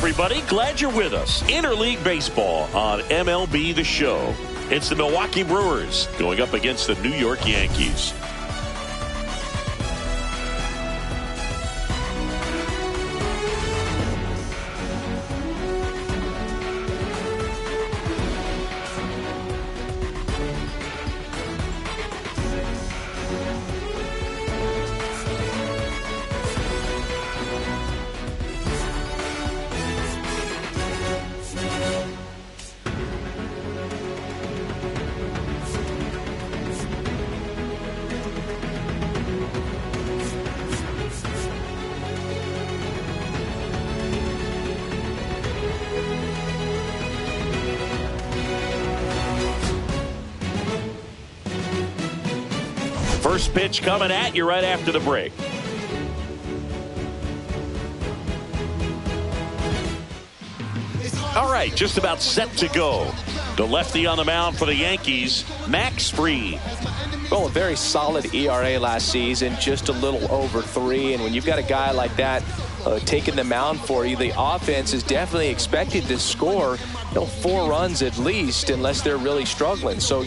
everybody. Glad you're with us. Interleague Baseball on MLB The Show. It's the Milwaukee Brewers going up against the New York Yankees. First pitch coming at you right after the break. All right, just about set to go. The lefty on the mound for the Yankees, Max Fried. Well, a very solid ERA last season, just a little over 3. And when you've got a guy like that taking the mound for you, the offense is definitely expected to score 4 runs at least, unless they're really struggling. So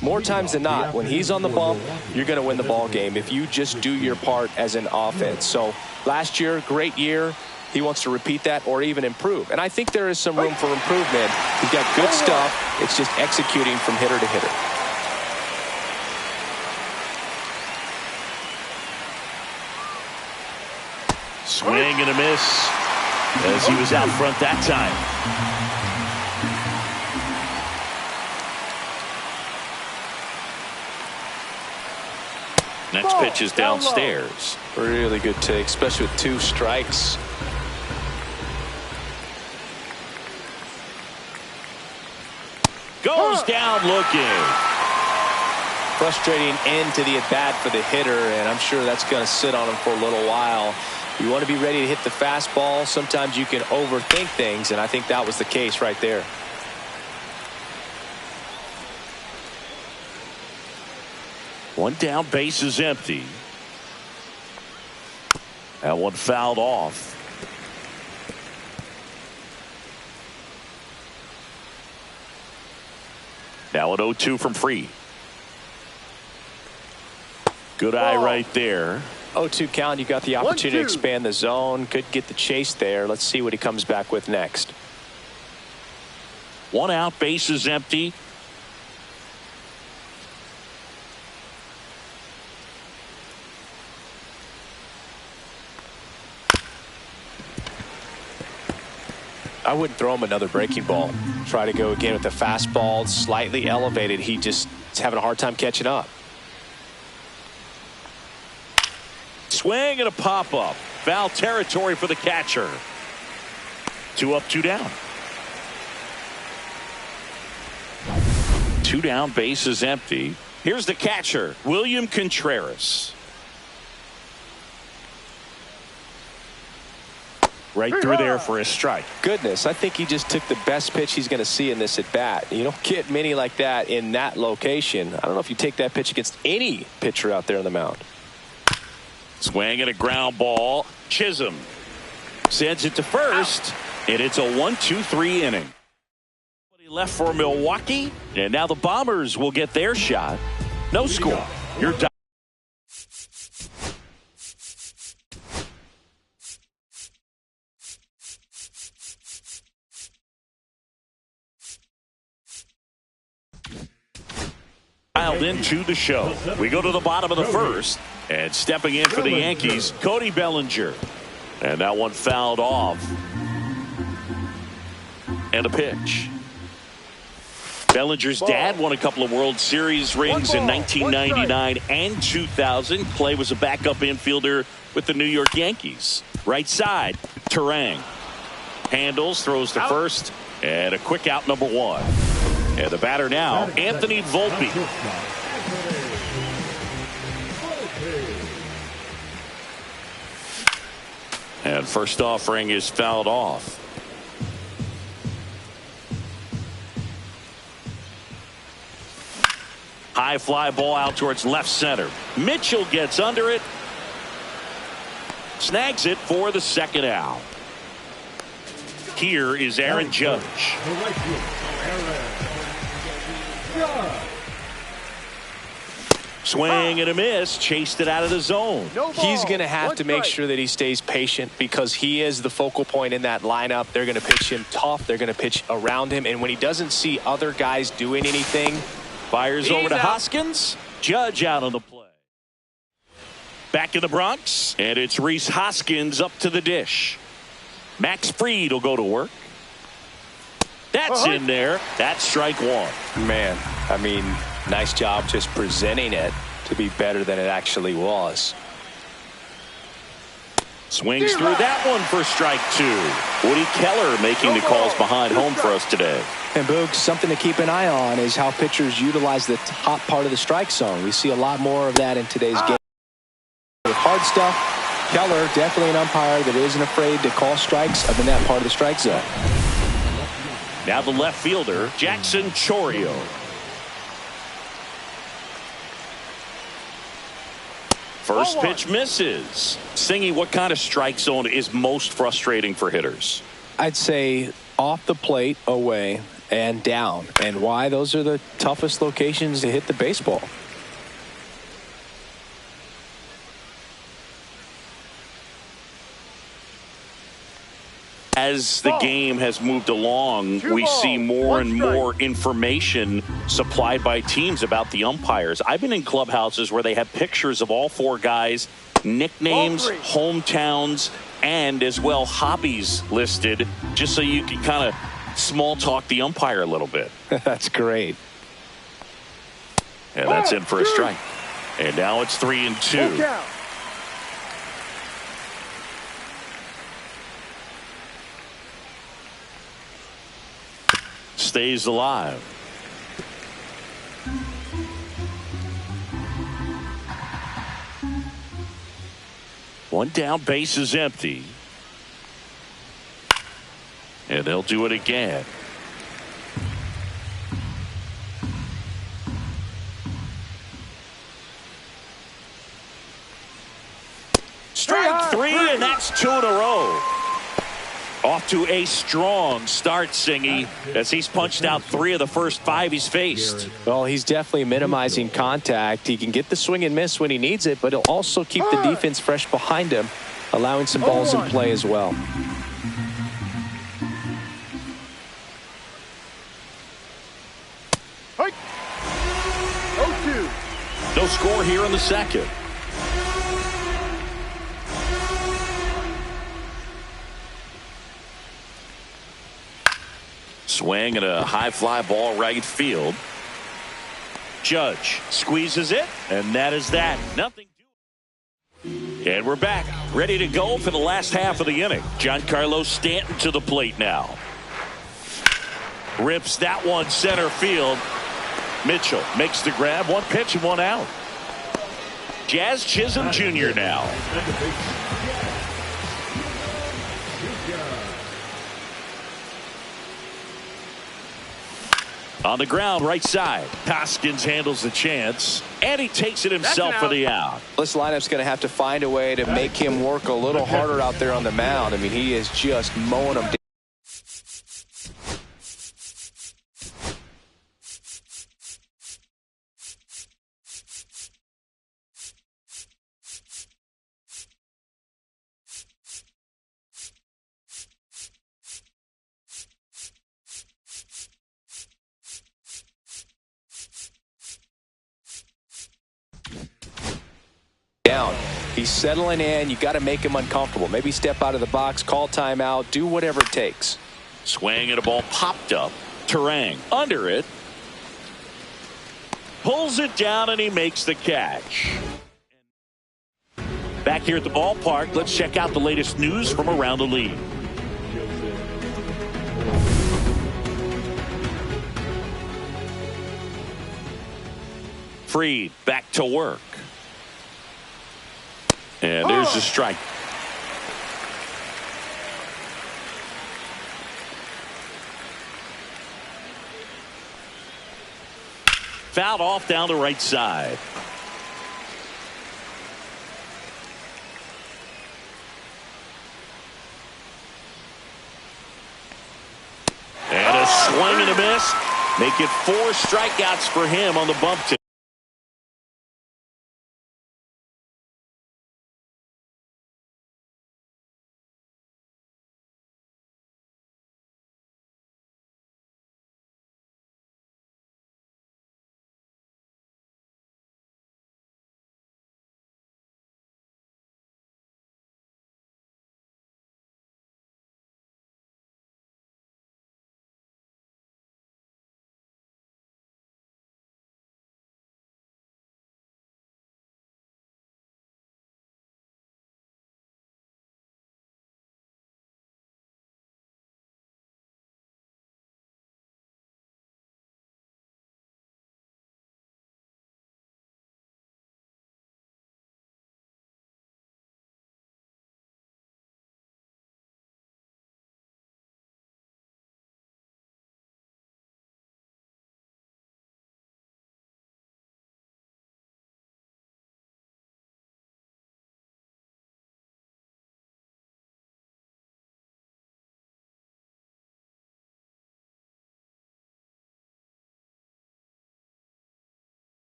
more times than not, when he's on the bump, you're going to win the ball game if you just do your part as an offense. So last year, great year. He wants to repeat that or even improve. And I think there is some room for improvement. He's got good stuff. It's just executing from hitter to hitter. Swing and a miss as he was out front that time. Next pitch is downstairs. Really good take, especially with 2 strikes. Goes down looking. Frustrating end to the at-bat for the hitter, and I'm sure that's going to sit on him for a little while. You want to be ready to hit the fastball. Sometimes you can overthink things, and I think that was the case right there. One down, base is empty. That one fouled off. Now an 0-2 from Fried. Good eye right there. 0-2 count. You got the opportunity to expand the zone. Could get the chase there. Let's see what he comes back with next. 1 out, base is empty. I wouldn't throw him another breaking ball. Try to go again with the fastball, slightly elevated. He just is having a hard time catching up. Swing and a pop-up. Foul territory for the catcher. 2 up, 2 down. 2 down, base is empty. Here's the catcher, William Contreras. Right through there for a strike. Goodness, I think he just took the best pitch he's going to see in this at bat. You don't get many like that in that location. I don't know if you take that pitch against any pitcher out there on the mound. Swing and a ground ball. Chisholm sends it to first, and it's a 1-2-3 inning. Left for Milwaukee, and now the Bombers will get their shot. No score. You're done. Dialed into the show. We go to the bottom of the first, and stepping in for the Yankees, Cody Bellinger. And that one fouled off. And a pitch. Bellinger's dad won a couple of World Series rings in 1999 and 2000. Clay was a backup infielder with the New York Yankees. Right side, Terang. Handles, throws to first, and a quick out, number 1. And the batter now, Anthony Volpe. And first offering is fouled off. High fly ball out towards left center. Mitchell gets under it. Snags it for the second out. here is Aaron Judge. Swing and a miss, chased it out of the zone. He's going to have to make sure that he stays patient because he is the focal point in that lineup. They're going to pitch him tough. They're going to pitch around him. And when he doesn't see other guys doing anything, fires over to Hoskins. Judge out on the play. Back in the Bronx, and it's Rhys Hoskins up to the dish. Max Fried will go to work. That's in there. That's strike one. Man, I mean, nice job just presenting it to be better than it actually was. Swings through that one for strike two. Woody Keller making the calls behind home for us today. And Boog, something to keep an eye on is how pitchers utilize the top part of the strike zone. We see a lot more of that in today's game. With hard stuff, Keller, definitely an umpire that isn't afraid to call strikes up in that part of the strike zone. Now the left fielder, Jackson Chourio. First pitch misses. Singy, what kind of strike zone is most frustrating for hitters? I'd say off the plate, away, and down. And why? Those are the toughest locations to hit the baseball. As the game has moved along, we see more and more information supplied by teams about the umpires. I've been in clubhouses where they have pictures of all four guys, nicknames, hometowns, and as well hobbies listed, just so you can kind of small talk the umpire a little bit. That's great. And that's in for a strike. And now it's 3-2. Stays alive. One down, base is empty. And they'll do it again. Strike three, and that's 2 in a row. Off to a strong start, Singy, as he's punched out 3 of the first 5 he's faced. Well, he's definitely minimizing contact. He can get the swing and miss when he needs it, but he'll also keep the defense fresh behind him, allowing some balls in play as well. No score here in the second. Swing and a high fly ball right field. Judge squeezes it, and that is that. Nothing. And we're back, ready to go for the last half of the inning. Giancarlo Stanton to the plate now. Rips that one center field. Mitchell makes the grab. 1 pitch and 1 out. Jazz Chisholm Jr. now. On the ground, right side. Hoskins handles the chance, and he takes it himself for the out. This lineup's going to have to find a way to make him work a little harder out there on the mound. I mean, he is just mowing them down. He's settling in. You got to make him uncomfortable. Maybe step out of the box, call timeout, do whatever it takes. Swing and a ball popped up. Turang under it. Pulls it down and he makes the catch. Back here at the ballpark, let's check out the latest news from around the league. Fried back to work. And there's the strike. Fouled off down the right side. Swing and a miss. Make it 4 strikeouts for him on the bump today.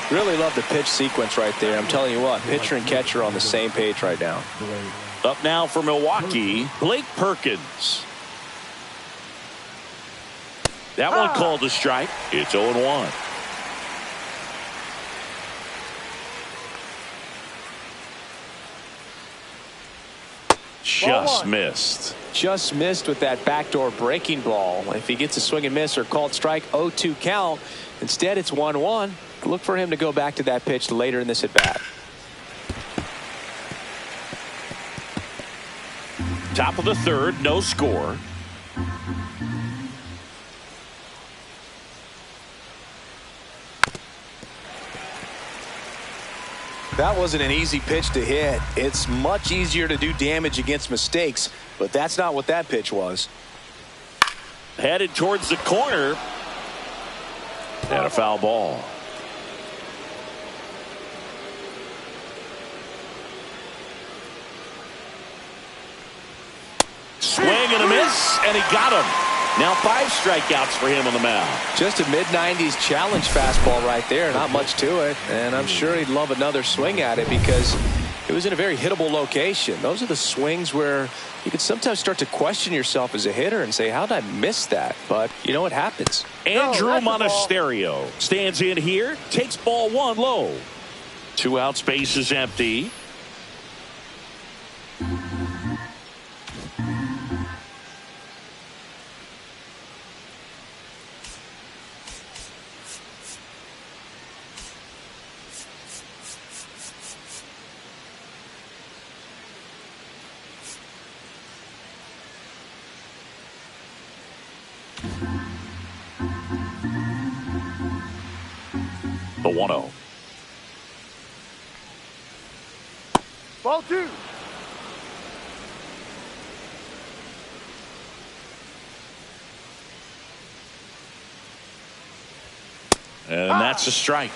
Really love the pitch sequence right there. I'm telling you what, pitcher and catcher on the same page right now. Up now for Milwaukee, Blake Perkins. That one called a strike. It's 0-1. Just missed. Just missed with that backdoor breaking ball. If he gets a swing and miss or called strike, 0-2 count. Instead, it's 1-1. Look for him to go back to that pitch later in this at bat. Top of the third, no score. That wasn't an easy pitch to hit. It's much easier to do damage against mistakes, but that's not what that pitch was. Headed towards the corner. And a foul ball. Swing and a miss, and he got him. Now 5 strikeouts for him on the mound. Just a mid-90s challenge fastball right there. Not much to it. And I'm sure he'd love another swing at it because it was in a very hittable location. Those are the swings where you can sometimes start to question yourself as a hitter and say, how did I miss that? But, you know, it happens. Andrew Monasterio stands in here, takes ball 1 low. 2 outs, base is empty. The 1-0. Ball 2. And that's a strike.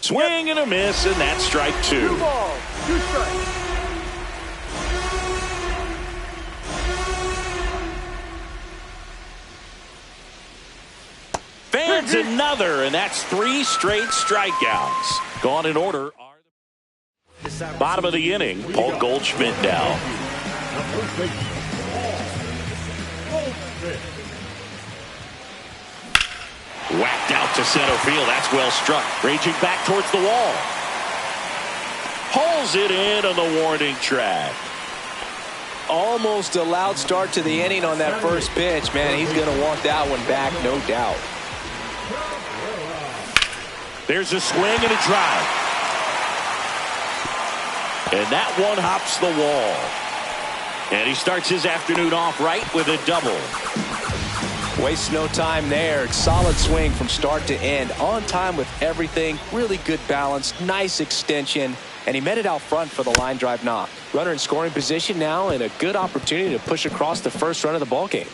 Swing and a miss, and that's strike 2. 2 balls, 2 strikes. Fans another, and that's 3 straight strikeouts. Gone in order. Bottom of the inning, Paul Goldschmidt now. Whacked out to center field. That's well struck. Raging back towards the wall. Pulls it in on the warning track. Almost a loud start to the inning on that first pitch. Man, he's going to want that one back, no doubt. There's a swing and a drive. And that one hops the wall. And he starts his afternoon off right with a double. Wastes no time there. Solid swing from start to end. On time with everything. Really good balance. Nice extension. and he met it out front for the line drive knock. Runner in scoring position now, and a good opportunity to push across the first run of the ball game.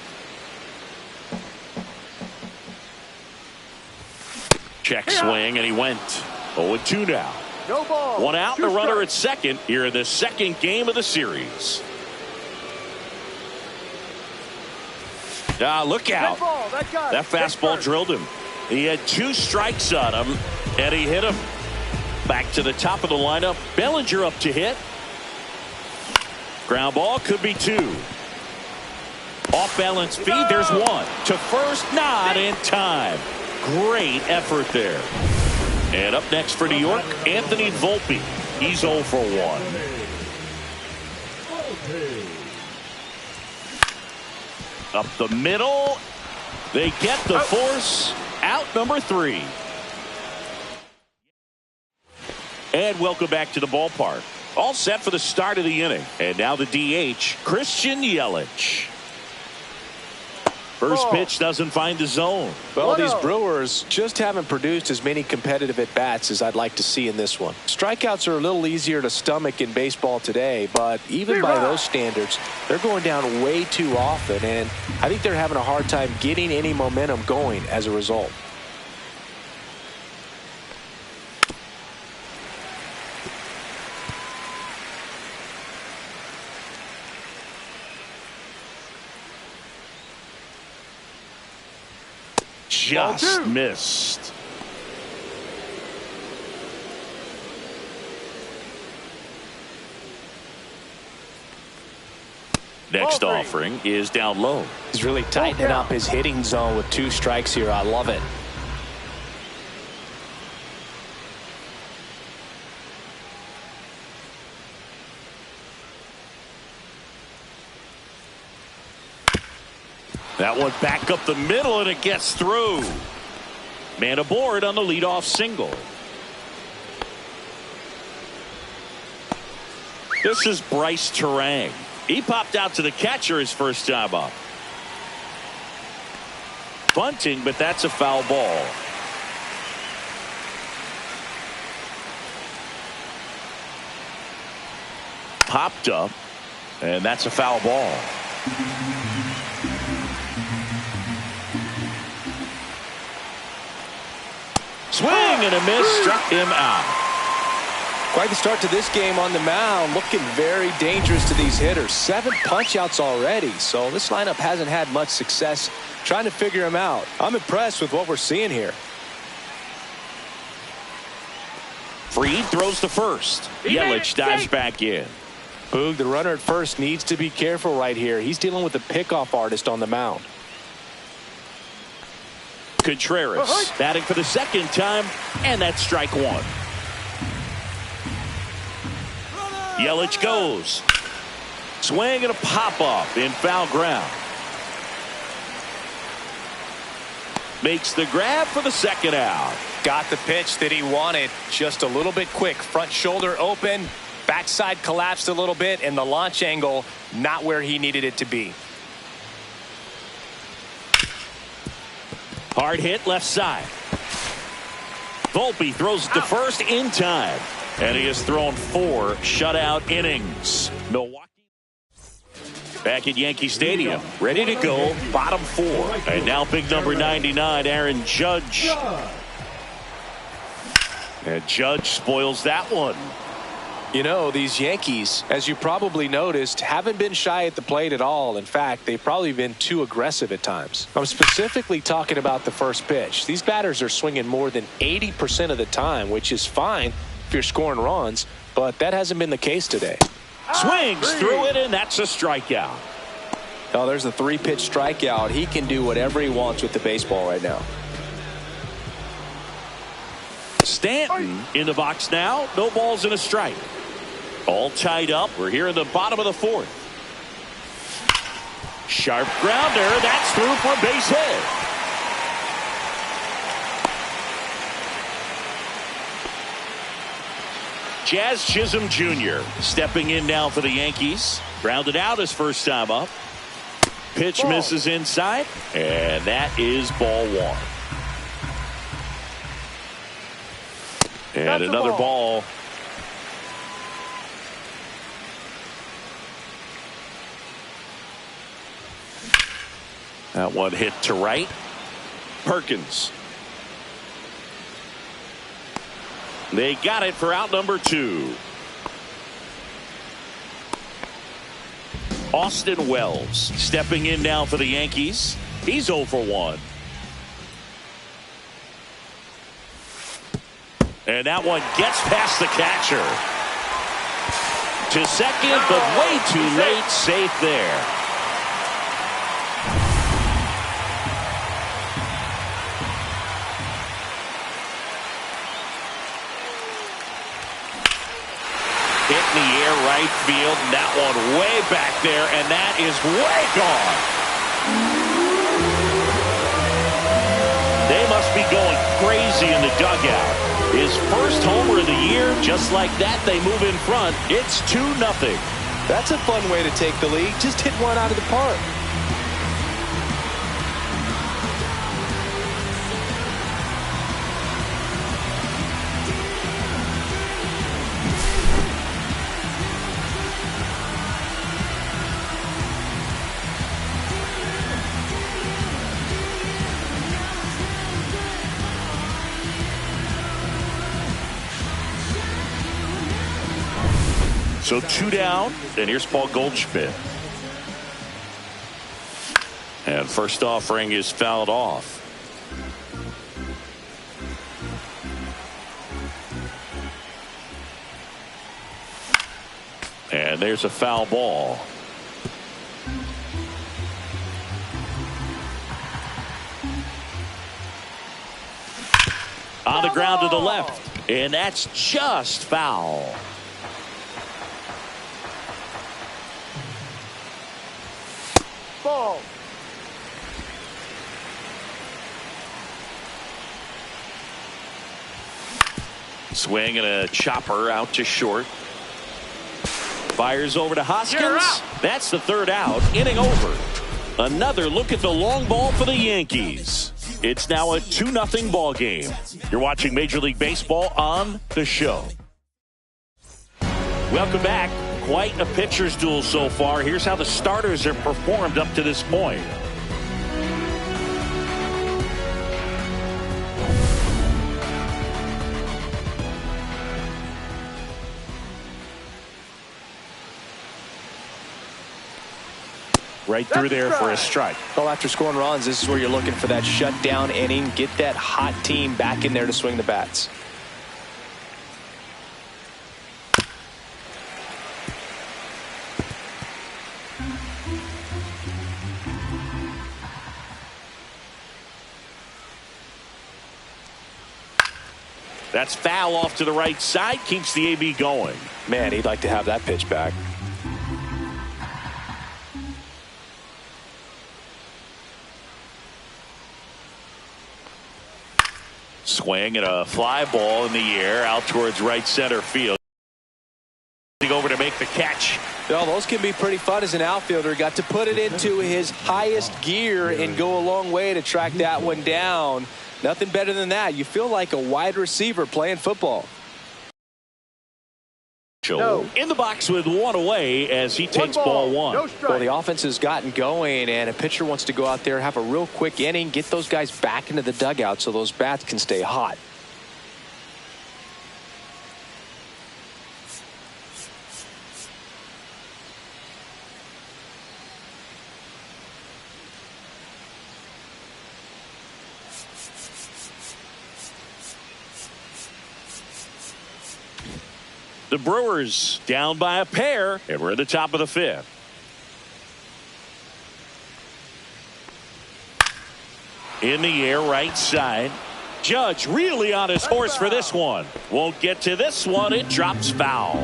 Check swing, and he went 0-2 now. No ball. One out, Two and a runner strikes. at second here in the second game of the series. Look out. Good ball. That That fastball drilled him. He had 2 strikes on him, and he hit him. Back to the top of the lineup. Bellinger up to hit. Ground ball, could be 2. Off balance feed, there's 1. To first, not in time. Great effort there. And up next for New York, Anthony Volpe. He's 0 for 1. Up the middle. They get the force. Out number 3. And welcome back to the ballpark. All set for the start of the inning. And now the DH, Christian Yelich. First pitch doesn't find the zone. Well, these Brewers just haven't produced as many competitive at-bats as I'd like to see in this one. Strikeouts are a little easier to stomach in baseball today, but even by those standards, they're going down way too often, and I think they're having a hard time getting any momentum going as a result. Just missed. Next offering is down low. He's really tightening up his hitting zone with 2 strikes here. I love it. That one back up the middle, and it gets through. Man aboard on the leadoff single. This is Bryce Terang. He popped out to the catcher his first time up. Bunting, but that's a foul ball. Popped up, and that's a foul ball. Swing and a miss, struck him out. Quite the start to this game on the mound, looking very dangerous to these hitters. 7 punch-outs already, so this lineup hasn't had much success trying to figure him out. I'm impressed with what we're seeing here. Fried throws to first. Yelich dives back in. Boog, the runner at first needs to be careful right here. He's dealing with a pickoff artist on the mound. Contreras batting for the second time, and that's strike 1. Yelich goes. Swing and a pop-up in foul ground. Makes the grab for the second out. Got the pitch that he wanted. Just a little bit quick. Front shoulder open. Backside collapsed a little bit, and the launch angle not where he needed it to be. Hard hit left side. Volpe throws it to first in time. And he has thrown 4 shutout innings. Milwaukee back at Yankee Stadium. Ready to go. Bottom 4. And now big number 99, Aaron Judge. And Judge spoils that one. You know, these Yankees, as you probably noticed, haven't been shy at the plate at all. In fact, they've probably been too aggressive at times. I'm specifically talking about the first pitch. These batters are swinging more than 80% of the time, which is fine if you're scoring runs, but that hasn't been the case today. Swings through it, and that's a strikeout. Oh, there's a 3-pitch strikeout. He can do whatever he wants with the baseball right now. Stanton in the box now. No balls and a strike. All tied up. We're here in the bottom of the 4th. Sharp grounder. That's through for a base hit. Jazz Chisholm Jr. stepping in now for the Yankees. Grounded out his first time up. Pitch misses inside. And that is ball 1. And another ball. That one hit to right. Perkins. They got it for out number 2. Austin Wells stepping in now for the Yankees. He's 0 for 1. And that one gets past the catcher. To second, but way too late. Safe there. Hit in the air right field, and that one way back there, and that is way gone. They must be going crazy in the dugout. His first homer of the year, just like that, they move in front. It's 2-0. That's a fun way to take the lead. Just hit one out of the park. So 2 down, and here's Paul Goldschmidt. And first offering is fouled off. And there's a foul ball. On the ground to the left, and that's just foul. Ball. Swing and a chopper out to short. Fires over to Hoskins. That's the 3rd out. Inning over. Another look at the long ball for the Yankees. It's now a 2-0 ball game. You're watching Major League Baseball on The Show. Welcome back. Quite a pitcher's duel so far. Here's how the starters have performed up to this point. Right through there for a strike. Well, after scoring runs, this is where you're looking for that shutdown inning. Get that hot team back in there to swing the bats. That's foul off to the right side. Keeps the AB going. Man, he'd like to have that pitch back. Swing and a fly ball in the air out towards right center field. Over to make the catch. Well, those can be pretty fun as an outfielder. Got to put it into his highest gear and go a long way to track that one down. Nothing better than that. You feel like a wide receiver playing football. No. In the box with 1 away as he takes ball 1. No strike. Well, the offense has gotten going, and a pitcher wants to go out there, have a real quick inning, get those guys back into the dugout so those bats can stay hot. The Brewers down by a pair, and we're at the top of the 5th. In the air, right side. Judge really on his horse for this one. Won't get to this one. It drops foul.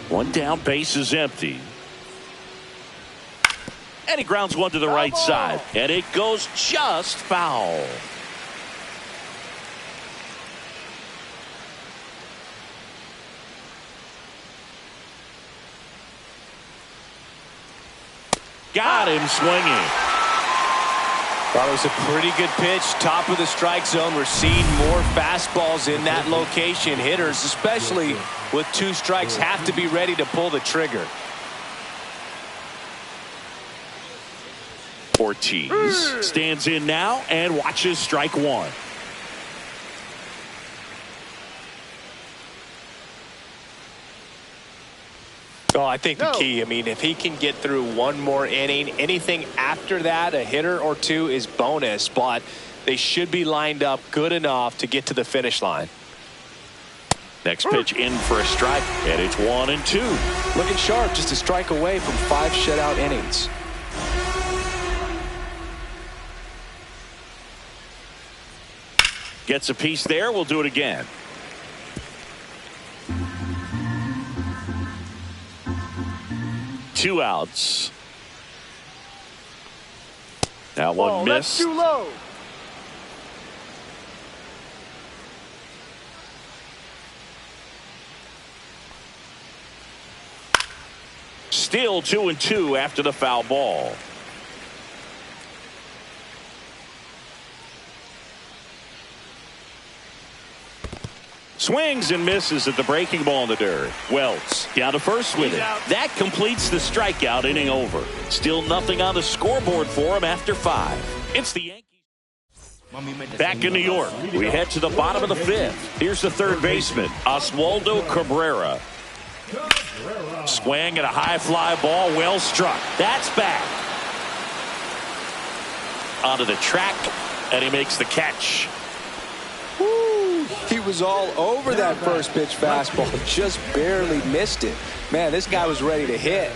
1 down, base is empty. And he grounds one to the right side. And it goes just foul. Got him swinging. Well, it was a pretty good pitch. Top of the strike zone. We're seeing more fastballs in that location. Hitters, especially with 2 strikes, have to be ready to pull the trigger. Ortiz stands in now and watches strike one. Oh, I think the key, I mean, if he can get through one more inning, anything after that, a hitter or two is bonus, but they should be lined up good enough to get to the finish line. Next pitch in for a strike, and it's 1-2. Looking sharp, just a strike away from 5 shutout innings. Gets a piece there. We'll do it again. Two outs. That one missed. That's too low. Still 2-2 after the foul ball. Swings and misses at the breaking ball in the dirt. Wells down to first with it. That completes the strikeout. Inning over. Still nothing on the scoreboard for him after 5. It's the Yankees back in New York. We head to the bottom of the 5th. Here's the third baseman, Oswaldo Cabrera. Swing and a high fly ball, well struck. That's back. Onto the track, and he makes the catch. He was all over that first pitch fastball, just barely missed it. Man, this guy was ready to hit.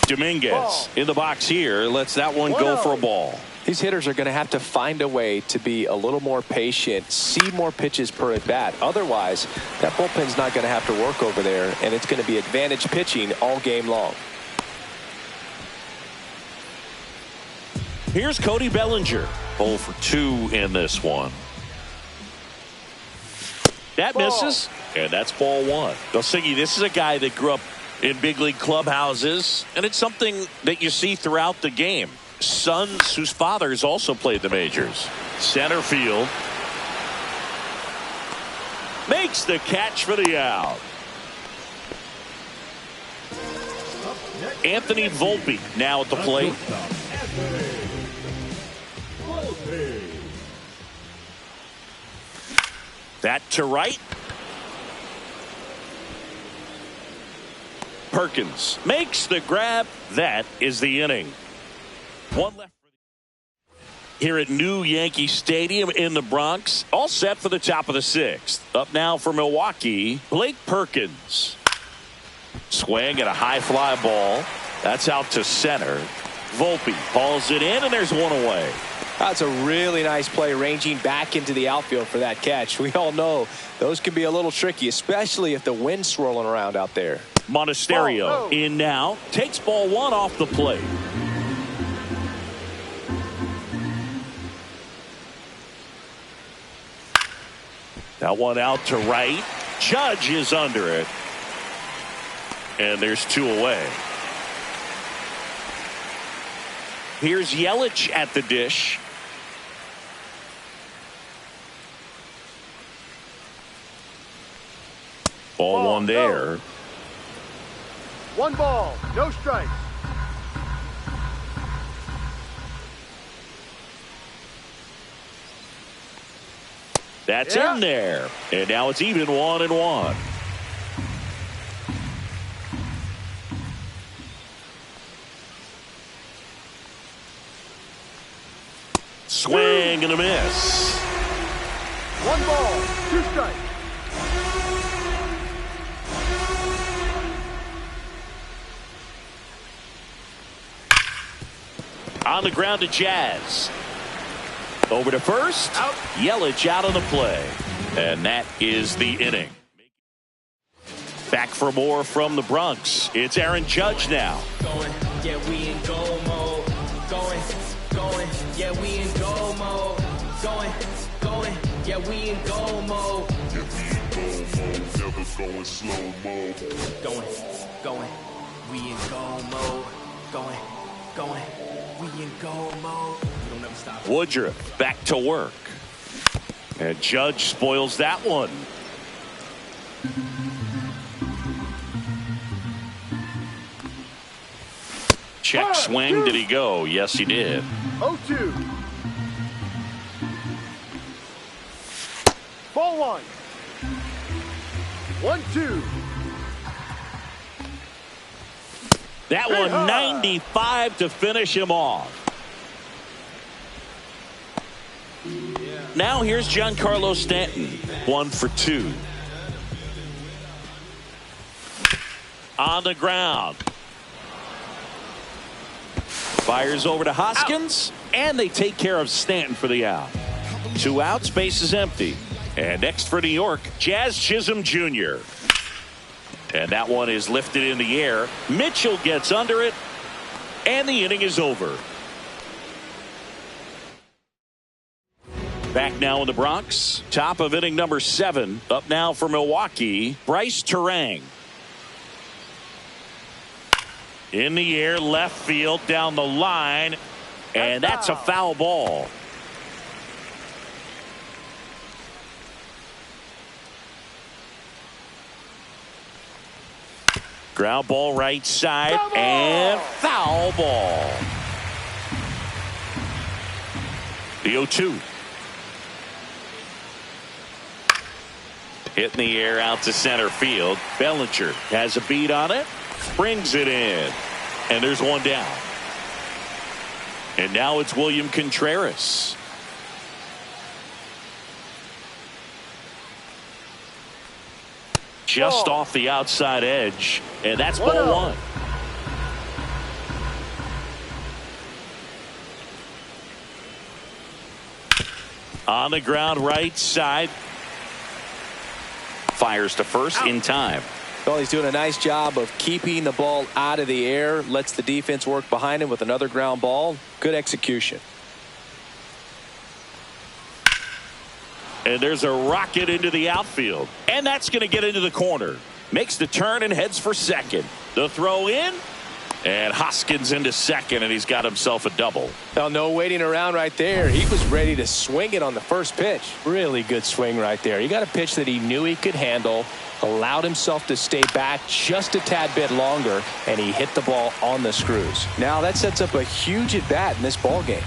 Dominguez in the box here, lets that one go for a ball. These hitters are going to have to find a way to be a little more patient, see more pitches per at bat. Otherwise, that bullpen's not going to have to work over there, and it's going to be advantage pitching all game long. Here's Cody Bellinger, 0 for 2 in this one. That misses, and that's ball 1. Dosigi, this is a guy that grew up in big league clubhouses, and it's something that you see throughout the game. Sons whose fathers also played the majors. Center field. Makes the catch for the out. Anthony Volpe now at the plate. That to right. Perkins makes the grab. That is the inning. One left here at New Yankee Stadium in the Bronx. All set for the top of the 6th. Up now for Milwaukee, Blake Perkins. Swing and a high fly ball. That's out to center. Volpe hauls it in, and there's one away. That's a really nice play, ranging back into the outfield for that catch. We all know those can be a little tricky, especially if the wind's swirling around out there. Monasterio in now. Takes ball 1 off the plate. That one out to right. Judge is under it. And there's 2 away. Here's Yelich at the dish. Ball 1 there. 1 ball, no strikes. That's in there. And now it's even 1-1. Swing and a miss. 1 ball, 2 strikes. On the ground to Jazz. Over to first. Out. Yelich out on the play. And that is the inning. Back for more from the Bronx. It's Aaron Judge now. Going, yeah, we in goal mode. Going, yeah, we in goal mode. Going, yeah, we in goal mode. Yeah, we in goal mode. Never going slow mode. Going, we in goal mode. Going, we in goal mode. We don't ever stop. Woodruff back to work. And Judge spoils that one. Check swing. Did he go? Yes, he did. 0-2. Ball 1. 1-2. That one 95 to finish him off. Now here's Giancarlo Stanton. 1 for 2. On the ground. Fires over to Hoskins. And they take care of Stanton for the out. 2 outs, base is empty. And next for New York, Jazz Chisholm Jr. And that one is lifted in the air. Mitchell gets under it. And the inning is over. Back now in the Bronx. Top of inning number 7. Up now for Milwaukee, Bryce Turang. In the air, left field, down the line. And that's a foul ball. Ground ball right side and foul ball. The 0-2. Hit in the air out to center field. Bellinger has a beat on it. Brings it in. And there's one down. And now it's William Contreras. Just off the outside edge. And that's ball 1. On the ground right side. Fires to first in time. Well, he's doing a nice job of keeping the ball out of the air. Lets the defense work behind him with another ground ball. Good execution. And there's a rocket into the outfield. And that's going to get into the corner. Makes the turn and heads for second. The throw in. And Hoskins into second, and he's got himself a double. Well, no waiting around right there. He was ready to swing it on the first pitch. Really good swing right there. He got a pitch that he knew he could handle, allowed himself to stay back just a tad bit longer, and he hit the ball on the screws. Now that sets up a huge at bat in this ball game.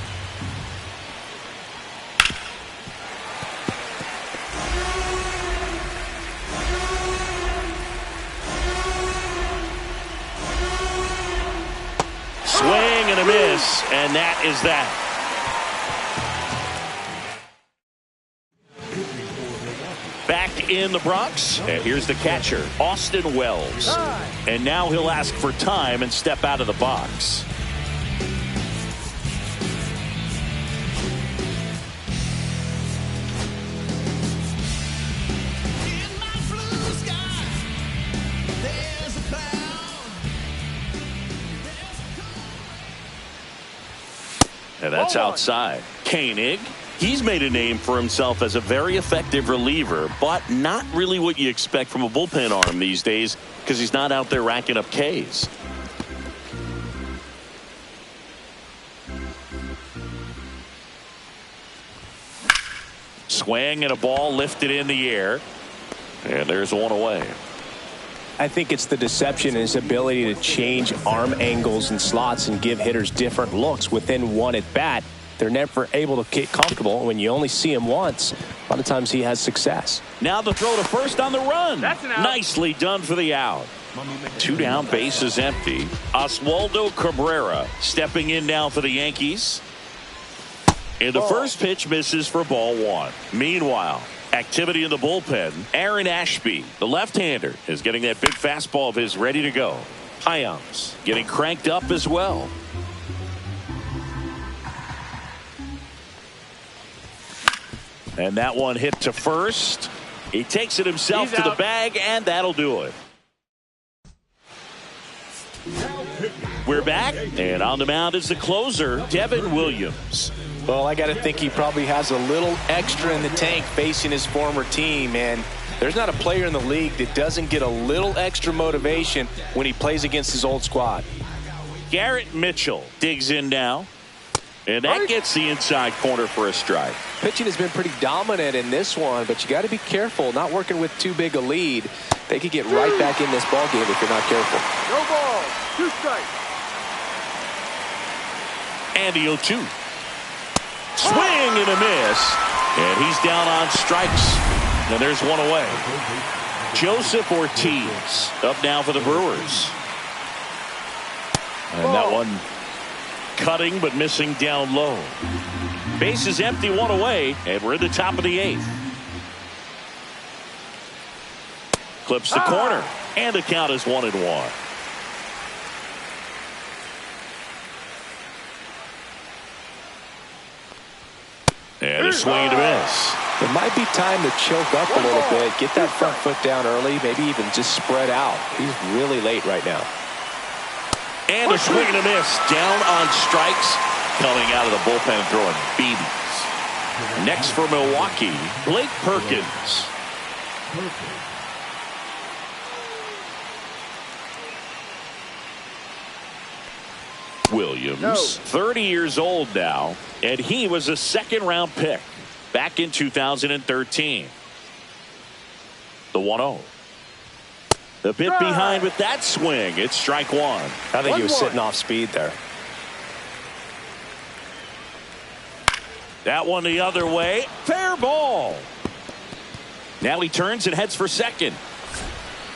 Swing and a miss, and that is that. Back in the Bronx, and here's the catcher, Austin Wells. And now he'll ask for time and step out of the box. And that's outside. Koenig, he's made a name for himself as a very effective reliever, but not really what you expect from a bullpen arm these days because he's not out there racking up Ks. Swing and a ball lifted in the air. And there's one away. I think it's the deception and his ability to change arm angles and slots and give hitters different looks within one at bat. They're never able to get comfortable. When you only see him once, a lot of times he has success. Now the throw to first on the run. That's an out. Nicely done for the out. 2 down, base is empty. Oswaldo Cabrera stepping in now for the Yankees. And the first pitch misses for ball 1. Meanwhile, activity in the bullpen. Aaron Ashby, the left-hander, is getting that big fastball of his ready to go. Hyams getting cranked up as well. And that one hit to first. He takes it himself to the bag, and that'll do it. We're back, and on the mound is the closer, Devin Williams. Well, I got to think he probably has a little extra in the tank facing his former team, and there's not a player in the league that doesn't get a little extra motivation when he plays against his old squad. Garrett Mitchell digs in now, and that gets the inside corner for a strike. Pitching has been pretty dominant in this one, but you got to be careful, not working with too big a lead. They could get right back in this ball game if you're not careful. No ball, 2 strikes. And the 0-2. Swing and a miss. And he's down on strikes. And there's one away. Joseph Ortiz up now for the Brewers. And that one cutting but missing down low. Base is empty, one away, and we're in the top of the 8th. Clips the corner, and the count is 1-1. And a swing and a miss. It might be time to choke up a little bit, get that front foot down early, maybe even just spread out. He's really late right now. And a swing and a miss. Down on strikes. Coming out of the bullpen and throwing BBs. Next for Milwaukee, Blake Perkins. Williams, 30 years old now, and he was a 2nd-round pick back in 2013. The 1-0. A bit behind with that swing. It's strike one. I think he was sitting off speed there. That one the other way. Fair ball. Now he turns and heads for second.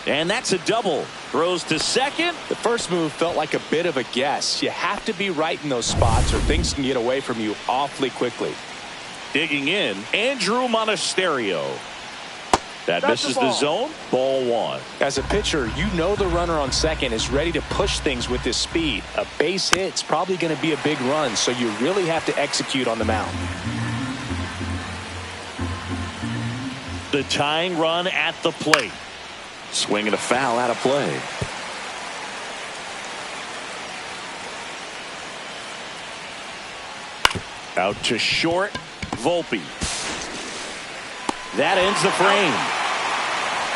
And that's a double. Throws to second. The first move felt like a bit of a guess. You have to be right in those spots or things can get away from you awfully quickly. Digging in, Andrew Monasterio. That misses the zone. Ball one. As a pitcher, you know the runner on second is ready to push things with his speed. A base hit's probably going to be a big run, so you really have to execute on the mound. The tying run at the plate. Swing and a foul out of play. Out to short, Volpe. That ends the frame.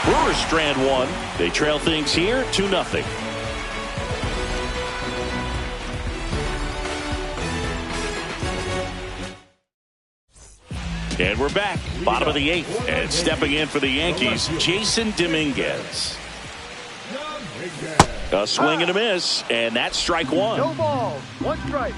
Brewers strand one. They trail things here 2-0. And we're back. Bottom of the 8th. And stepping in for the Yankees, Jason Dominguez. A swing and a miss. And that's strike one. No balls, 1 strike.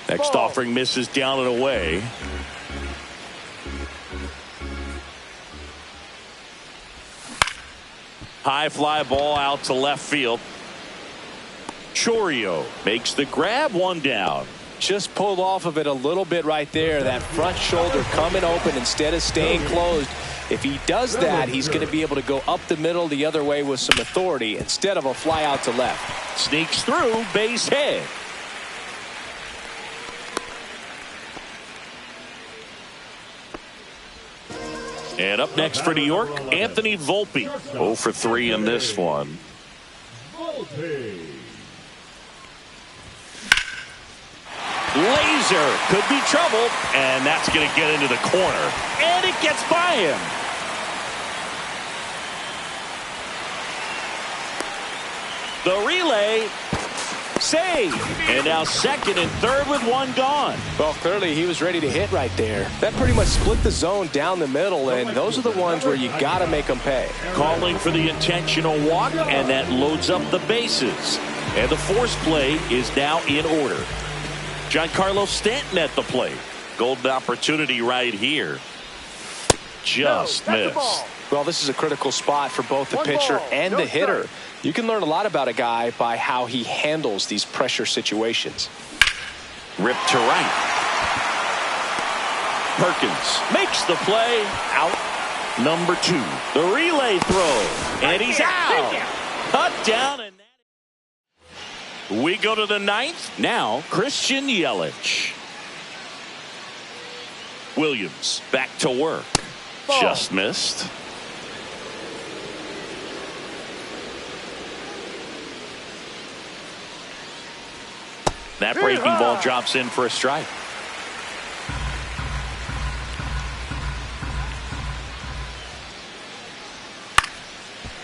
Next offering misses down and away. High fly ball out to left field. Chorio makes the grab, one down. Just pulled off of it a little bit right there. That front shoulder coming open instead of staying closed. If he does that, he's going to be able to go up the middle the other way with some authority instead of a fly out to left. Sneaks through, base hit. And up next for New York, Anthony Volpe. 0 for 3 in this one. Laser could be trouble, and that's going to get into the corner. And it gets by him. The relay. Save. And now second and third with one gone. Well, clearly he was ready to hit right there. That pretty much split the zone down the middle, and those are the ones where you got to make them pay. Calling for the intentional walk, and that loads up the bases. And the force play is now in order. Giancarlo Stanton at the plate. Golden opportunity right here. Just missed. Well, this is a critical spot for both the pitcher and the hitter. You can learn a lot about a guy by how he handles these pressure situations. Rip to right. Perkins makes the play. Out. Number 2. The relay throw. And he's out. Cut down. And we go to the 9th. Now, Christian Yelich. Williams back to work. Just missed. That breaking ball drops in for a strike.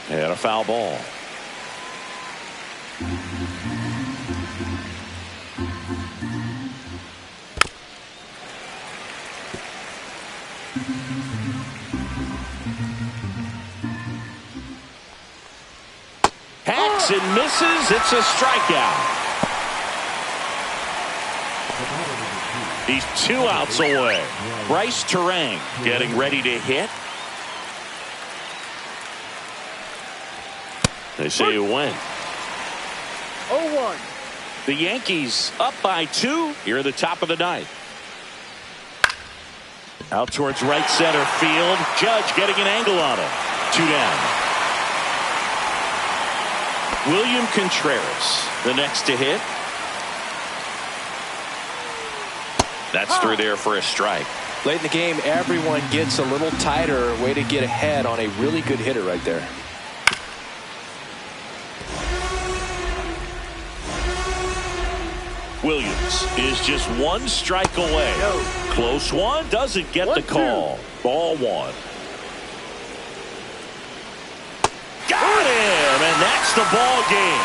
And a foul ball. Hacks and misses. It's a strikeout. He's 2 outs away. Bryce Terang getting ready to hit. They say you win. 0-1. The Yankees up by 2 here at the top of the ninth. Out towards right center field. Judge getting an angle on him. 2 down. William Contreras, the next to hit. That's through there for a strike. Late in the game, everyone gets a little tighter. Way to get ahead on a really good hitter right there. Williams is just 1 strike away. Close one, doesn't get the call. Ball 1. Got him, and that's the ball game.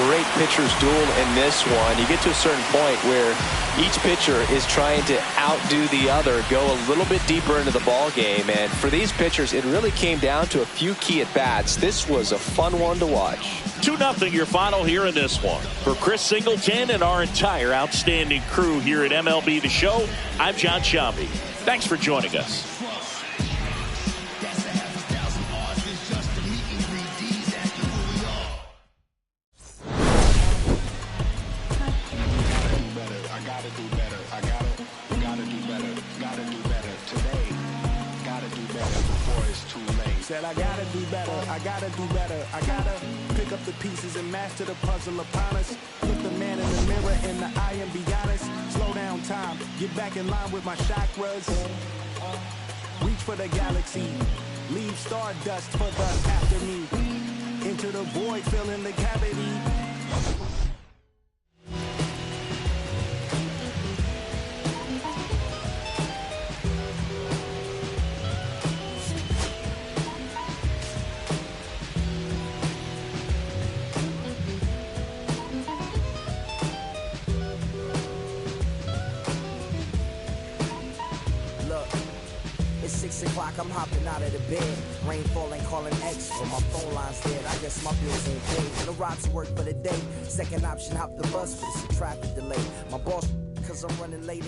Great pitcher's duel in this one. You get to a certain point where each pitcher is trying to outdo the other, go a little bit deeper into the ball game, and for these pitchers it really came down to a few key at bats. This was a fun one to watch. 2-0 your final here in this one. For Chris Singleton and our entire outstanding crew here at MLB The Show, I'm John Shambi. Thanks for joining us. Said I gotta do better, I gotta do better, I gotta pick up the pieces and master the puzzle upon us. Look the man in the mirror in the eye and be honest. Slow down time, get back in line with my chakras. Reach for the galaxy, leave stardust for the after me. Into the void, fill in the cavity. It's 6 o'clock, I'm hopping out of the bed. Rain falling, calling X, but my phone line's dead. I guess my bills ain't paid. No ride to work for the day. Second option, hop the bus, but it's a traffic delay. My boss, cause I'm running late.